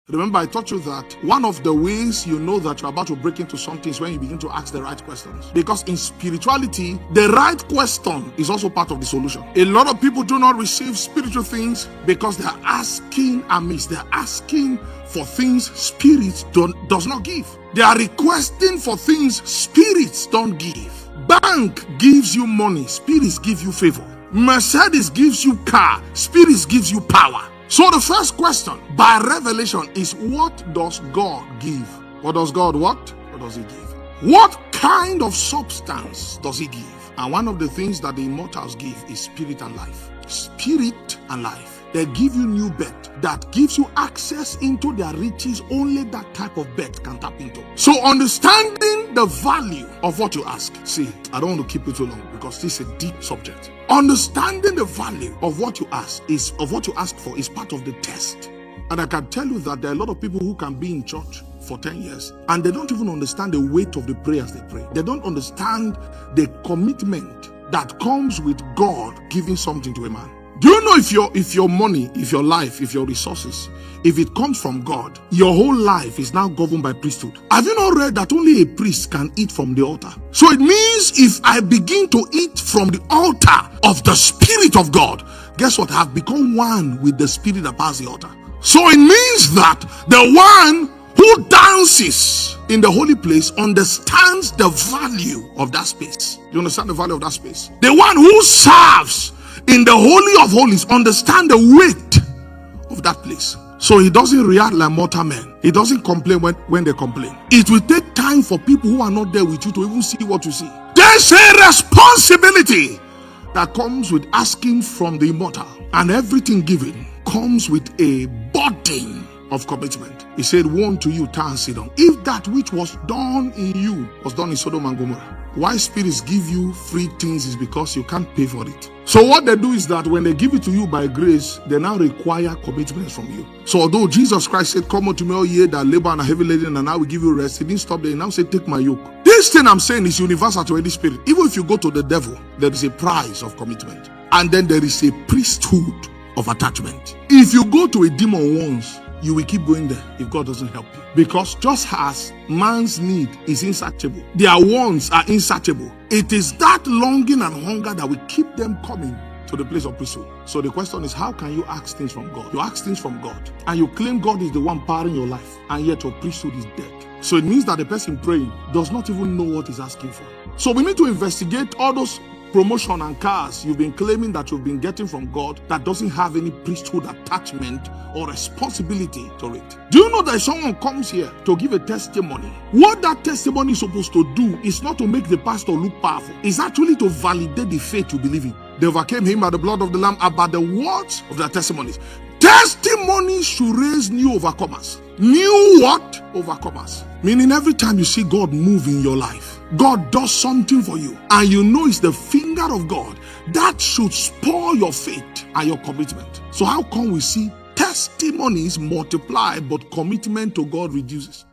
Remember, I taught you that one of the ways you know that you're about to break into something is when you begin to ask the right questions. Because in spirituality, the right question is also part of the solution. A lot of people do not receive spiritual things because they are asking amiss. They are asking for things spirit does not give. They are requesting for things spirits don't give. Bank gives you money, spirits give you favor. Mercedes gives you car, spirits gives you power. So the first question by revelation is, what does God give? What does God what? What does he give? What kind of substance does he give? And one of the things that the immortals give is spirit and life. Spirit and life. They give you new birth that gives you access into their riches only that type of birth can tap into. So understanding the value of what you ask. See, I don't want to keep it too long because this is a deep subject. Understanding the value of what you ask for is part of the test. And I can tell you that there are a lot of people who can be in church for 10 years and they don't even understand the weight of the prayers they pray. They don't understand the commitment that comes with God giving something to a man. Do you know if your money, if your life, if your resources, if it comes from God, your whole life is now governed by priesthood? Have you not read that only a priest can eat from the altar? So it means if I begin to eat from the altar of the Spirit of God, guess what? I've become one with the Spirit that passes the altar. So it means that the one who dances in the holy place understands the value of that space. You understand the value of that space? The one who serves in the Holy of Holies understand the weight of that place. So he doesn't react like mortal men. He doesn't complain when they complain. It will take time for people who are not there with you to even see what you see. There's a responsibility that comes with asking from the immortal, and everything given comes with a burden of commitment. He said, woe to you, Tyre and Sidon, if that which was done in you was done in Sodom and Gomorrah. Why spirits give you free things is because you can't pay for it. So what they do is that when they give it to you by grace, they now require commitments from you. So although Jesus Christ said, come unto me all ye that labor and are heavy laden, and I will give you rest, he didn't stop there. He now said, take my yoke. This thing I'm saying is universal to any spirit. Even if you go to the devil, there is a price of commitment. And then there is a priesthood of attachment. If you go to a demon once, you will keep going there if God doesn't help you. Because just as man's need is insatiable, their wants are insatiable. It is that longing and hunger that will keep them coming to the place of priesthood. So the question is, how can you ask things from God? You ask things from God and you claim God is the one powering your life, and yet your priesthood is dead. So it means that the person praying does not even know what he's asking for. So we need to investigate all those promotion and cars you've been claiming that you've been getting from God that doesn't have any priesthood attachment or responsibility to it. Do you know that if someone comes here to give a testimony, what that testimony is supposed to do is not to make the pastor look powerful. It's actually to validate the faith you believe in. They overcame him by the blood of the Lamb and by the words of their testimonies. Testimonies should raise new overcomers. New what? Overcomers. Meaning every time you see God move in your life, God does something for you, and you know it's the finger of God, that should spur your faith and your commitment. So how come we see testimonies multiply but commitment to God reduces?